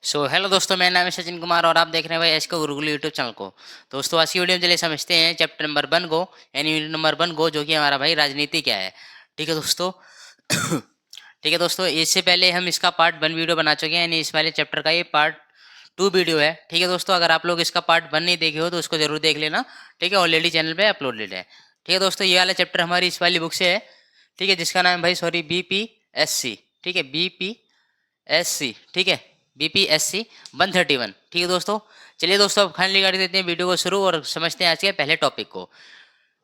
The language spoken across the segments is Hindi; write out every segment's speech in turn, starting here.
हेलो दोस्तों, मेरा नाम है सचिन कुमार और आप देख रहे हैं भाई एस का गुरुकुल यूट्यूब चैनल को। दोस्तों, आज की वीडियो में चलिए समझते हैं चैप्टर नंबर 1 को, यानी यूनिट नंबर 1 को, जो कि हमारा भाई राजनीति क्या है। ठीक है दोस्तों। ठीक है दोस्तों, इससे पहले हम इसका पार्ट 1 वीडियो बना चुके हैं, यानी इस वाले चैप्टर का ये पार्ट 2 वीडियो है। ठीक है दोस्तों, अगर आप लोग इसका पार्ट 1 नहीं देखे हो तो उसको जरूर देख लेना। ठीक है, ऑलरेडी चैनल पे अपलोडेड है। ठीक है दोस्तों, ये वाला चैप्टर हमारी इस वाली बुक से है। ठीक है, जिसका नाम है भाई BPSC। ठीक है, BPSC। ठीक है, BPSC 131। ठीक है दोस्तों, चलिए दोस्तों अब फाइनली कर देते हैं वीडियो को शुरू और समझते हैं आज के पहले टॉपिक को।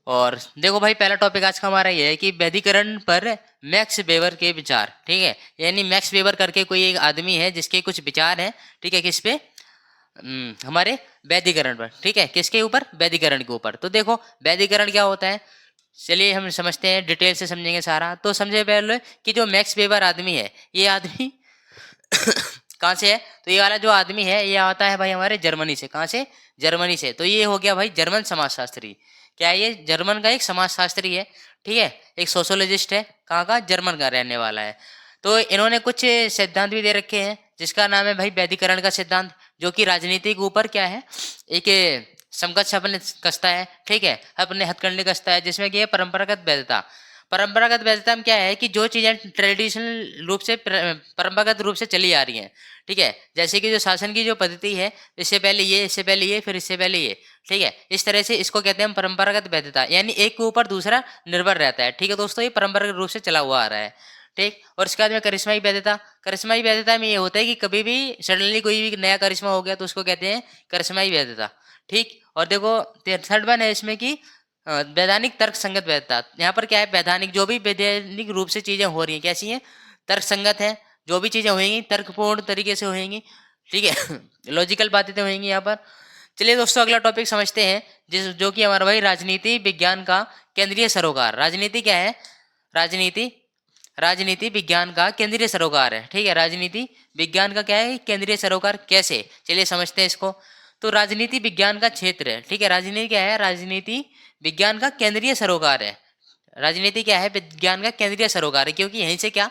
और देखो भाई, पहला टॉपिक आज का हमारा ये है कि वैधिकरण पर मैक्स वेबर के विचार। ठीक है, यानी मैक्स वेबर करके कोई एक आदमी है जिसके कुछ विचार हैं। ठीक है, किस पे? हमारे वैधिकरण पर। ठीक है, किसके ऊपर? वैधिकरण के ऊपर। तो देखो, वैधिकरण क्या होता है, चलिए हम समझते हैं, डिटेल से समझेंगे सारा। तो समझे पहले कि जो मैक्स वेबर आदमी है, ये आदमी कहाँ से है? तो ये वाला जो आदमी है ये आता है भाई हमारे जर्मनी से। कहाँ से? जर्मनी से। तो ये हो गया भाई जर्मन समाजशास्त्री। क्या है ये? जर्मन का एक समाजशास्त्री है। ठीक है, एक सोशोलॉजिस्ट है। कहाँ का? जर्मन का रहने वाला है। तो इन्होंने कुछ सिद्धांत भी दे रखे हैं, जिसका नाम है भाई वैधिकरण का सिद्धांत, जो कि राजनीति के ऊपर क्या है, एक समकक्ष अपने कसता है। ठीक है, अपने हथकंडे कसता है, जिसमें कि है परंपरागत वैधता। परंपरागत वैधता में क्या है कि जो चीज़ें ट्रेडिशनल रूप से परंपरागत रूप से चली आ रही हैं। ठीक है, जैसे कि जो शासन की जो पद्धति है, इससे पहले ये, इससे पहले ये, फिर इससे पहले ये। ठीक है, इस तरह से इसको कहते हैं हम परंपरागत वैधता, यानी एक के ऊपर दूसरा निर्भर रहता है। ठीक है दोस्तों, ये परंपरागत रूप से चला हुआ आ रहा है। ठीक, और इसके बाद में करिश्माई वैधता। करिश्माई वैधता में ये होता है कि कभी भी सडनली कोई भी नया करिश्मा हो गया तो उसको कहते हैं करिश्माई वैधता। ठीक, और देखो थर्ड वन है इसमें कि वैधानिक तर्क संगत वैधता। यहाँ पर क्या है, वैधानिक जो भी वैधानिक रूप से चीजें हो रही हैं कैसी हैं? तर्क संगत है। जो भी चीजें होंगी तर्कपूर्ण तरीके से होंगी। ठीक है, लॉजिकल बातें तो होंगी यहाँ पर। चलिए दोस्तों, अगला टॉपिक समझते हैं, जो कि हमारा भाई राजनीति विज्ञान का केंद्रीय सरोकार। राजनीति क्या है? राजनीति राजनीति विज्ञान का केंद्रीय सरोकार है। ठीक है, राजनीति विज्ञान का क्या है? केंद्रीय सरोकार। कैसे? चलिए समझते हैं इसको। तो राजनीति विज्ञान का क्षेत्र है। ठीक है, राजनीति क्या है? राजनीति विज्ञान का केंद्रीय सरोकार है। राजनीति क्या है? विज्ञान का केंद्रीय सरोकार है, क्योंकि यहीं से क्या,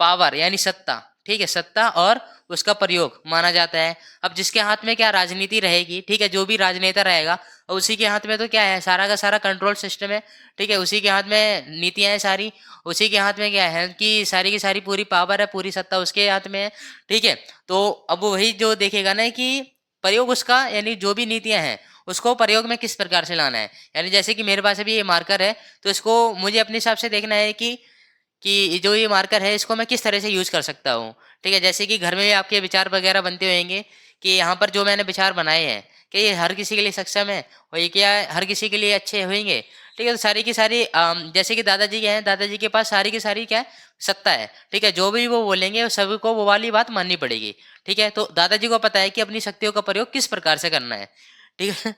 पावर यानी सत्ता। ठीक है, सत्ता और उसका प्रयोग माना जाता है। अब जिसके हाथ में क्या, राजनीति रहेगी। ठीक है, जो भी राजनेता रहेगा उसी के हाथ में तो क्या है, सारा का सारा कंट्रोल सिस्टम है। ठीक है, उसी के हाथ में नीतियां हैं सारी। उसी के हाथ में क्या है कि सारी की सारी पूरी पावर है, पूरी सत्ता उसके हाथ में है। ठीक है, तो अब वही जो देखेगा ना कि प्रयोग उसका, यानी जो भी नीतियां हैं उसको प्रयोग में किस प्रकार से लाना है। यानी जैसे कि मेरे पास अभी ये मार्कर है, तो इसको मुझे अपने हिसाब से देखना है कि जो ये मार्कर है इसको मैं किस तरह से यूज कर सकता हूँ। ठीक है, जैसे कि घर में भी आपके विचार वगैरह बनते होंगे कि यहाँ पर जो मैंने विचार बनाए हैं कि ये हर किसी के लिए सक्षम है और ये क्या हर किसी के लिए अच्छे होंगे। ठीक है, तो सारी की सारी जैसे कि दादाजी के हैं, दादाजी के पास सारी की सारी क्या है, सत्ता है। ठीक है, जो भी वो बोलेंगे सभी को वो वाली बात माननी पड़ेगी। ठीक है, तो दादाजी को पता है कि अपनी शक्तियों का प्रयोग किस प्रकार से करना है। ठीक है,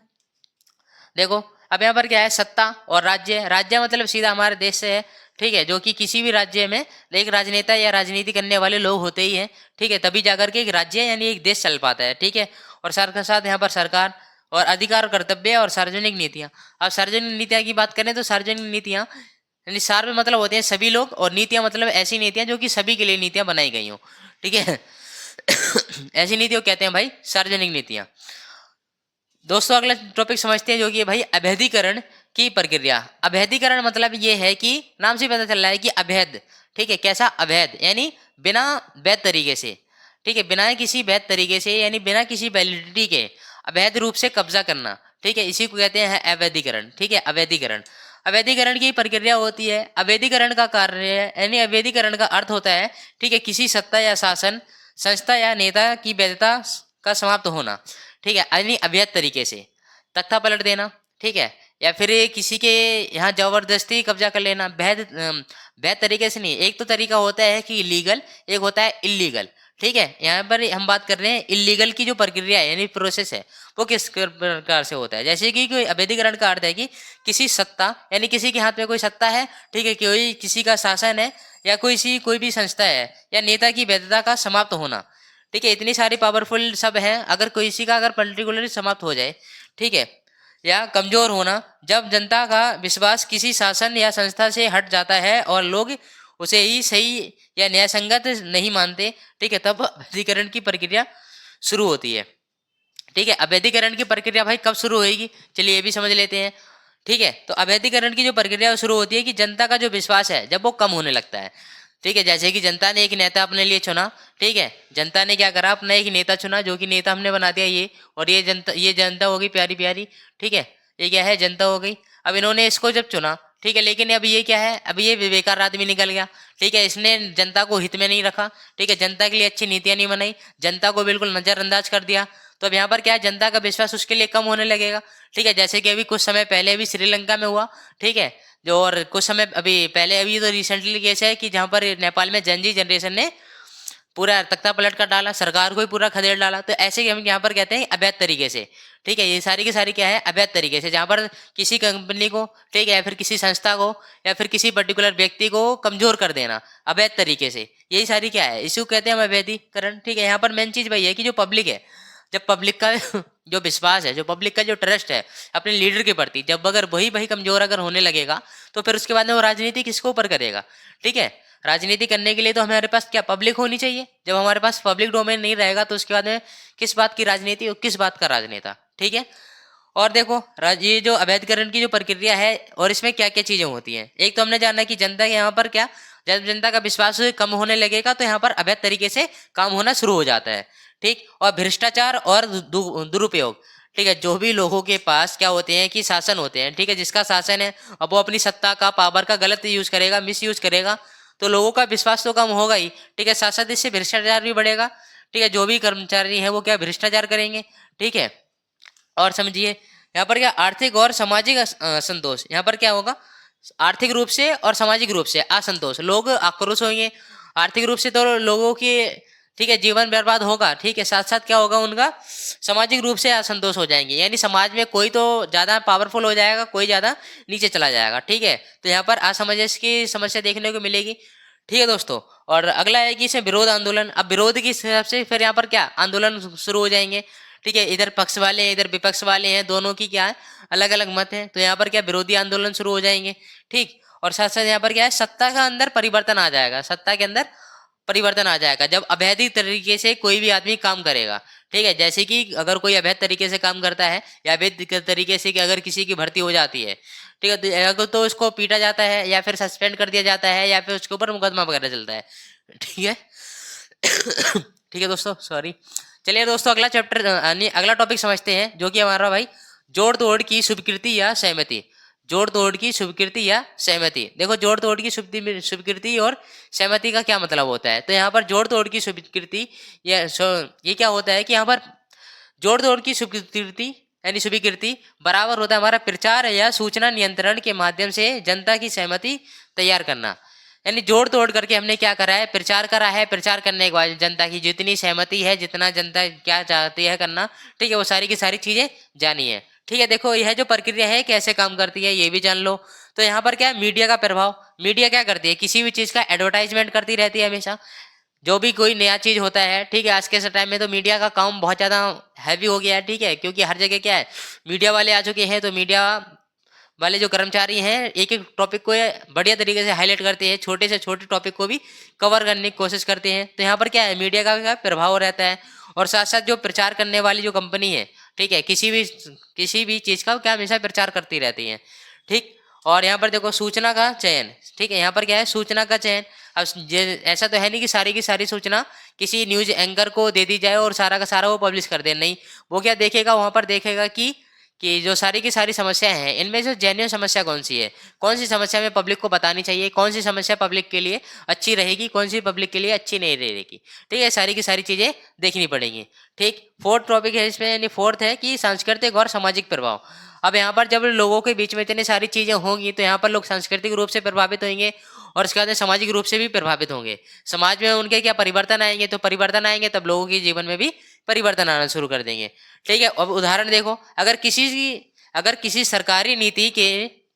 देखो अब यहाँ पर क्या है, सत्ता और राज्य। राज्य मतलब सीधा हमारे देश से है। ठीक है, जो कि किसी भी राज्य में एक राजनेता या राजनीति करने वाले लोग होते ही हैं। ठीक है, तभी जाकर के एक राज्य यानी एक देश चल पाता है। ठीक है, और साथ के साथ यहाँ पर सरकार और अधिकार और कर्तव्य और सार्वजनिक नीतियाँ। अब सार्वजनिक नीतियाँ की बात करें तो सार्वजनिक नीतियाँ यानी सार्व मतलब होते हैं सभी लोग, और नीतियाँ मतलब ऐसी नीतियाँ जो कि सभी के लिए नीतियाँ बनाई गई हों। ठीक है, ऐसी नीतियों कहते हैं भाई सार्वजनिक नीतियाँ। दोस्तों, अगला टॉपिक समझते हैं, जो कि है भाई अभेदीकरण की प्रक्रिया। अभेदीकरण मतलब ये है कि नाम से पता चल रहा है कि अभेद। ठीक है, कैसा? अभेद यानी बिना वैध तरीके से। ठीक है, बिना किसी वैध तरीके से यानी बिना किसी वैलिडिटी के अवैध रूप से कब्जा करना। ठीक है, इसी को कहते हैं अवैधीकरण। ठीक है, अवैधीकरण। अवैधीकरण की प्रक्रिया होती है। अवैधीकरण का कार्य यानी अवैधीकरण का अर्थ होता है, ठीक है, किसी सत्ता या शासन संस्था या नेता की वैधता का समाप्त होना। ठीक है, यानी अवैध तरीके से तख्ता पलट देना। ठीक है, या फिर किसी के यहाँ जबरदस्ती कब्जा कर लेना। वैध तरीके से नहीं। एक तो तरीका होता है कि लीगल, एक होता है इलीगल। ठीक है, यहाँ पर हम बात कर रहे हैं इलीगल की जो प्रक्रिया है यानी प्रोसेस है वो किस प्रकार से होता है। जैसे कि कोई अवैधीकरण का अर्थ है कि किसी सत्ता यानी किसी के हाथ में कोई सत्ता है। ठीक है, कोई किसी का शासन है या कोई भी संस्था है या नेता की वैधता का समाप्त होना। ठीक है, इतनी सारी पावरफुल सब हैं, अगर किसी का अगर पर्टिकुलरली समाप्त हो जाए। ठीक है, या कमजोर होना, जब जनता का विश्वास किसी शासन या संस्था से हट जाता है और लोग उसे ही सही या न्यायसंगत नहीं मानते। ठीक है, तब अधिकरण की प्रक्रिया शुरू होती है। ठीक है, अवैधीकरण की प्रक्रिया भाई कब शुरू होगी, चलिए ये भी समझ लेते हैं। ठीक है, तो अवैधीकरण की जो प्रक्रिया शुरू होती है कि जनता का जो विश्वास है जब वो कम होने लगता है। ठीक है, जैसे कि जनता ने एक नेता अपने लिए चुना। ठीक है, जनता ने क्या करा, अपना एक नेता चुना जो कि नेता हमने बना दिया ये, और ये जनता हो गई प्यारी प्यारी। ठीक है, ये क्या है, जनता हो गई। अब इन्होंने इसको जब चुना, ठीक है, लेकिन अब ये क्या है, अब ये बेकार आदमी निकल गया। ठीक है, इसने जनता को हित में नहीं रखा। ठीक है, जनता के लिए अच्छी नीतियां नहीं बनाई, जनता को बिल्कुल नजरअंदाज कर दिया। तो अब यहाँ पर क्या है, जनता का विश्वास उसके लिए कम होने लगेगा। ठीक है, जैसे कि अभी कुछ समय पहले अभी श्रीलंका में हुआ। ठीक है, जो और कुछ समय अभी पहले अभी तो रिसेंटली केस है कि जहाँ पर नेपाल में जनजी जनरेशन ने पूरा तख्ता पलट कर डाला, सरकार को ही पूरा खदेड़ डाला। तो ऐसे ही हम यहाँ पर कहते हैं अवैध तरीके से। ठीक है, ये सारी की सारी क्या है, अवैध तरीके से, जहाँ पर किसी कंपनी को, ठीक है, या फिर किसी संस्था को या फिर किसी पर्टिकुलर व्यक्ति को कमजोर कर देना अवैध तरीके से, यही सारी क्या है, इसको कहते हैं हम अवैधीकरण। ठीक है, यहाँ पर मेन चीज वही है कि जो पब्लिक है, जब पब्लिक का जो विश्वास है, जो पब्लिक का जो ट्रस्ट है अपने लीडर के प्रति, जब अगर वही कमजोर अगर होने लगेगा तो फिर उसके बाद में वो राजनीति किसके ऊपर करेगा। ठीक है, राजनीति करने के लिए तो हमारे पास क्या, पब्लिक होनी चाहिए। जब हमारे पास पब्लिक डोमेन नहीं रहेगा तो उसके बाद में किस बात की राजनीति और किस बात का राजनेता। ठीक है, और देखो ये जो अवैधकरण की जो प्रक्रिया है और इसमें क्या क्या चीजें होती हैं। एक तो हमने जाना कि जनता के यहाँ पर क्या, जब जनता का विश्वास कम होने लगेगा तो यहाँ पर अवैध तरीके से काम होना शुरू हो जाता है। ठीक, और भ्रष्टाचार और दुरुपयोग। ठीक है, जो भी लोगों के पास क्या होते हैं कि शासन होते हैं, ठीक है, जिसका शासन है, अब वो अपनी सत्ता का पावर का गलत यूज करेगा, मिस यूज करेगा, तो लोगों का विश्वास तो कम होगा ही। ठीक है, साथ साथ इससे भ्रष्टाचार भी बढ़ेगा। ठीक है, जो भी कर्मचारी है वो क्या भ्रष्टाचार करेंगे। ठीक है, और समझिए यहाँ पर क्या, आर्थिक और सामाजिक असंतोष, यहाँ पर क्या होगा, आर्थिक रूप से और सामाजिक रूप से असंतोष, लोग आक्रोश होंगे। आर्थिक रूप से तो लोगों के, ठीक है, जीवन बर्बाद होगा। ठीक है, साथ साथ क्या होगा, उनका सामाजिक रूप से असंतोष हो जाएंगे, यानी समाज में कोई तो ज्यादा पावरफुल हो जाएगा, कोई ज्यादा नीचे चला जाएगा। ठीक है, तो यहाँ पर असमंजस की समस्या देखने को मिलेगी। ठीक है दोस्तों, और अगला है कि इसमें विरोध आंदोलन। अब विरोध की हिसाब से फिर यहाँ पर क्या, आंदोलन शुरू हो जाएंगे। ठीक है, इधर पक्ष वाले हैं, इधर विपक्ष वाले हैं, दोनों की क्या है, अलग अलग मत है, तो यहाँ पर क्या, विरोधी आंदोलन शुरू हो जाएंगे। ठीक, और साथ साथ यहाँ पर क्या है, सत्ता का अंदर परिवर्तन आ जाएगा, सत्ता के अंदर परिवर्तन आ जाएगा जब अवैध तरीके से कोई भी आदमी काम करेगा। ठीक है, जैसे कि अगर कोई अवैध तरीके से काम करता है या अवैध तरीके से कि अगर किसी की भर्ती हो जाती है, ठीक है, तो उसको पीटा जाता है या फिर सस्पेंड कर दिया जाता है या फिर उसके ऊपर मुकदमा वगैरह चलता है। ठीक है ठीक है दोस्तों, सॉरी। चलिए दोस्तों, अगला चैप्टर अगला टॉपिक समझते हैं, जो कि हमारा भाई जोड़ तोड़ की स्वीकृति या सहमति। जोड़ तोड़ की स्वीकृति या सहमति। देखो, जोड़ तोड़ की स्वीकृति और सहमति का क्या मतलब होता है। तो यहाँ पर जोड़ तोड़ की स्वीकृति या ये क्या होता है कि यहाँ पर जोड़ तोड़ की स्वीकृति यानी स्वीकृति बराबर होता है हमारा प्रचार या सूचना नियंत्रण के माध्यम से जनता की सहमति तैयार करना। यानी जोड़ तोड़ करके हमने क्या करा है, प्रचार करा है, प्रचार करने के बाद जनता की जितनी सहमति है, जितना जनता क्या चाहती है करना, ठीक है, वो सारी की सारी चीजें जानी है। ठीक है, देखो यह जो प्रक्रिया है कैसे काम करती है ये भी जान लो। तो यहाँ पर क्या है, मीडिया का प्रभाव। मीडिया क्या करती है, किसी भी चीज का एडवर्टाइजमेंट करती रहती है हमेशा। जो भी कोई नया चीज होता है, ठीक है, आज के टाइम में तो मीडिया का काम बहुत ज्यादा हैवी हो गया है। ठीक है, क्योंकि हर जगह क्या है, मीडिया वाले आ चुके हैं, तो मीडिया वाले जो कर्मचारी हैं एक एक टॉपिक को बढ़िया तरीके से हाईलाइट करते हैं, छोटे से छोटे टॉपिक को भी कवर करने की कोशिश करते हैं। तो यहाँ पर क्या है, मीडिया का क्या प्रभाव रहता है। और साथ साथ जो प्रचार करने वाली जो कंपनी है, ठीक है, किसी भी चीज का क्या हमेशा प्रचार करती रहती है। ठीक, और यहाँ पर देखो सूचना का चयन। ठीक है, यहाँ पर क्या है, सूचना का चयन। अब ऐसा तो है नहीं कि सारी की सारी सूचना किसी न्यूज एंकर को दे दी जाए और सारा का सारा वो पब्लिश कर दे। नहीं, वो क्या देखेगा, वहां पर देखेगा कि जो सारी की सारी समस्याएं हैं, इनमें से जेन्युइन समस्या कौन सी है, कौन सी समस्या में पब्लिक को बतानी चाहिए, कौन सी समस्या पब्लिक के लिए अच्छी रहेगी, कौन सी पब्लिक के लिए अच्छी नहीं रहेगी। ठीक है, सारी की सारी चीजें देखनी पड़ेंगी। ठीक, फोर्थ टॉपिक है इसमें, यानी फोर्थ है कि सांस्कृतिक और सामाजिक प्रभाव। अब यहाँ पर जब लोगों के बीच में इतनी सारी चीजें होंगी तो यहाँ पर लोग सांस्कृतिक रूप से प्रभावित होंगे और इसके बाद सामाजिक रूप से भी प्रभावित होंगे। समाज में उनके क्या परिवर्तन आएंगे, तो परिवर्तन आएंगे तब लोगों के जीवन में भी परिवर्तन आना शुरू कर देंगे। ठीक है, अब उदाहरण देखो, अगर किसी सरकारी नीति के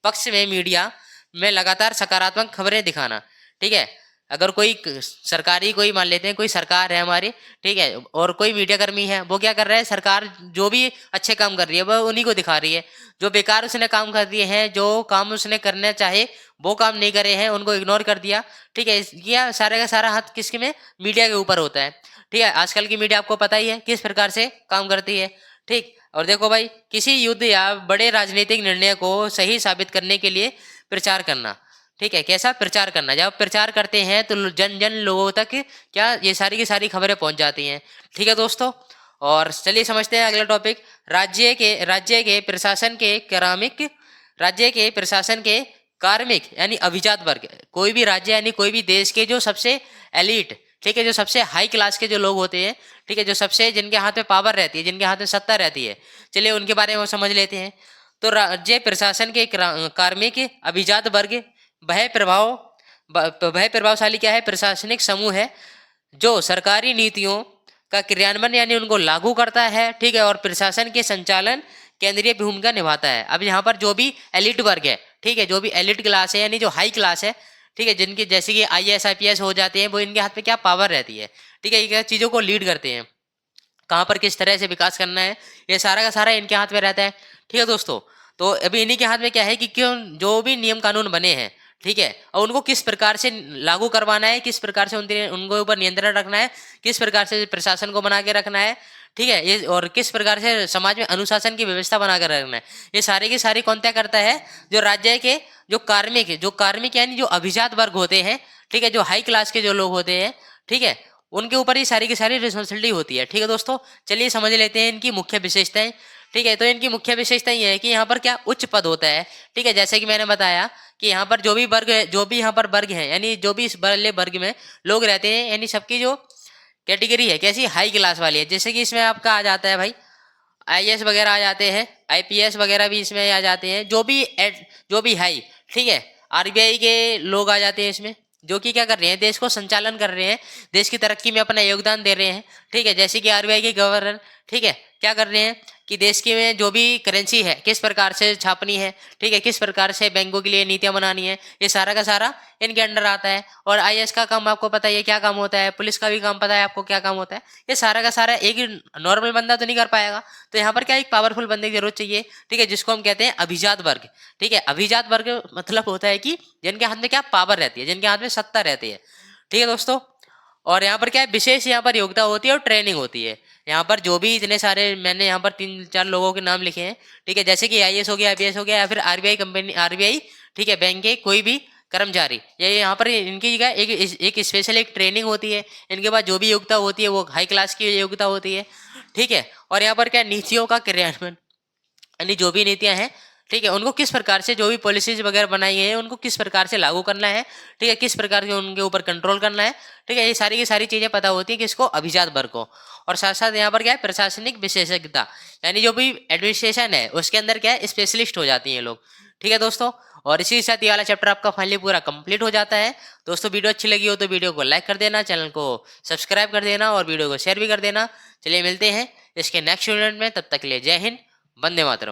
पक्ष में मीडिया में लगातार सकारात्मक खबरें दिखाना। ठीक है, अगर कोई सरकारी, कोई मान लेते हैं कोई सरकार है हमारी, ठीक है, और कोई मीडिया कर्मी है, वो क्या कर रहा है, सरकार जो भी अच्छे काम कर रही है वो उन्हीं को दिखा रही है। जो बेकार उसने काम कर दिए हैं, जो काम उसने करना चाहे वो काम नहीं करे हैं, उनको इग्नोर कर दिया। ठीक है, यह सारे का सारा हाथ किसके में, मीडिया के ऊपर होता है। ठीक है, आजकल की मीडिया आपको पता ही है किस प्रकार से काम करती है। ठीक, और देखो भाई, किसी युद्ध या बड़े राजनीतिक निर्णय को सही साबित करने के लिए प्रचार करना। ठीक है, कैसा प्रचार करना, जब प्रचार करते हैं तो जन जन लोगों तक क्या ये सारी की सारी खबरें पहुंच जाती हैं। ठीक है दोस्तों, और चलिए समझते हैं अगला टॉपिक। राज्य के प्रशासन के कार्मिक यानी अभिजात वर्ग, कोई भी राज्य यानी कोई भी देश के जो सबसे एलिट, ठीक है, जो सबसे हाई क्लास के जो लोग होते हैं, ठीक है, जो सबसे जिनके हाथ में पावर रहती है, जिनके हाथ में सत्ता रहती है, चलिए उनके बारे में समझ लेते हैं। तो राज्य प्रशासन के कार्मिक अभिजात वर्ग भय प्रभावशाली क्या है, प्रशासनिक समूह है जो सरकारी नीतियों का क्रियान्वयन यानी उनको लागू करता है। ठीक है, और प्रशासन के संचालन केंद्रीय भूमिका निभाता है। अब यहाँ पर जो भी एलिट वर्ग है, ठीक है, जो भी एलिट क्लास है यानी जो हाई क्लास है, ठीक है, जिनकी जैसे कि IAS IPS हो जाते हैं, वो इनके हाथ में क्या पावर रहती है। ठीक है, ये चीज़ों को लीड करते हैं, कहाँ पर किस तरह से विकास करना है, ये सारा का सारा इनके हाथ में रहता है। ठीक है दोस्तों, तो अभी इन्हीं के हाथ में क्या है कि क्यों जो भी नियम कानून बने हैं, ठीक है, और उनको किस प्रकार से लागू करवाना है, किस प्रकार से उनके ऊपर नियंत्रण रखना है, किस प्रकार से प्रशासन को बना के रखना है, ठीक है, ये और किस प्रकार से समाज में अनुशासन की व्यवस्था बनाकर रखना है, ये सारी की सारी कौन तय करता है, जो राज्य के जो कार्मिक यानी जो अभिजात वर्ग होते हैं, ठीक है, जो हाई क्लास के जो लोग होते हैं, ठीक है, उनके ऊपर ही सारी की सारी रिस्पॉन्सिबिलिटी होती है। ठीक है दोस्तों, चलिए समझ लेते हैं इनकी मुख्य विशेषताएं। ठीक है, तो इनकी मुख्य विशेषताएं ये है कि यहाँ पर क्या उच्च पद होता है। ठीक है, जैसे कि मैंने बताया कि यहाँ पर जो भी यहाँ पर वर्ग है यानी जो भी इस बड़े वर्ग में लोग रहते हैं, यानी सबकी जो कैटेगरी है कैसी हाई क्लास वाली है। जैसे कि इसमें आपका आ जाता है भाई IAS वगैरह आ जाते हैं, IPS वगैरह भी इसमें आ जाते हैं, जो भी हाई, ठीक है, RBI के लोग आ जाते हैं इसमें, जो कि क्या कर रहे हैं, देश को संचालन कर रहे हैं, देश की तरक्की में अपना योगदान दे रहे हैं। ठीक है, जैसे कि RBI के गवर्नर, ठीक है, क्या कर रहे हैं कि देश की में जो भी करेंसी है किस प्रकार से छापनी है, ठीक है, किस प्रकार से बैंकों के लिए नीतियां बनानी है, ये सारा का सारा इनके अंडर आता है। और IAS का काम आपको पता है क्या काम होता है, पुलिस का भी काम पता है आपको क्या काम होता है, ये सारा का सारा एक नॉर्मल बंदा तो नहीं कर पाएगा। तो यहाँ पर क्या एक पावरफुल बंदे की जरूरत चाहिए, ठीक है, जिसको हम कहते हैं अभिजात वर्ग। ठीक है, अभिजात वर्ग मतलब होता है कि जिनके हाथ में क्या पावर रहती है, जिनके हाथ में सत्ता रहती है। ठीक है दोस्तों, और यहाँ पर क्या है विशेष यहाँ पर योग्यता होती है और ट्रेनिंग होती है। यहाँ पर जो भी इतने सारे मैंने यहाँ पर 3-4 लोगों के नाम लिखे हैं, ठीक है, जैसे कि IAS हो गया, IPS हो गया, या फिर RBI, ठीक है, बैंक के कोई भी कर्मचारी, ये यहाँ पर इनकी जगह एक स्पेशल एक ट्रेनिंग होती है। इनके पास जो भी योग्यता होती है वो हाई क्लास की योग्यता होती है। ठीक है, और यहाँ पर क्या नीतियों का क्रियान्वयन यानी जो भी नीतियां हैं, ठीक है, उनको किस प्रकार से जो भी पॉलिसीज वगैरह बनाई है उनको किस प्रकार से लागू करना है, ठीक है, किस प्रकार से उनके ऊपर कंट्रोल करना है। ठीक है, ये सारी की सारी चीजें पता होती है किसको, अभिजात वर्ग को। और साथ साथ यहाँ पर क्या है प्रशासनिक विशेषज्ञता, यानी जो भी एडमिनिस्ट्रेशन है उसके अंदर क्या है स्पेशलिस्ट हो जाती हैं लोग। ठीक है दोस्तों, और इसी के साथ ये वाला चैप्टर आपका फाइनली पूरा कंप्लीट हो जाता है। दोस्तों वीडियो अच्छी लगी हो तो वीडियो को लाइक कर देना, चैनल को सब्सक्राइब कर देना और वीडियो को शेयर भी कर देना। चलिए मिलते हैं इसके नेक्स्ट यूनिट में, तब तक के लिए जय हिंद, वंदे मातरम।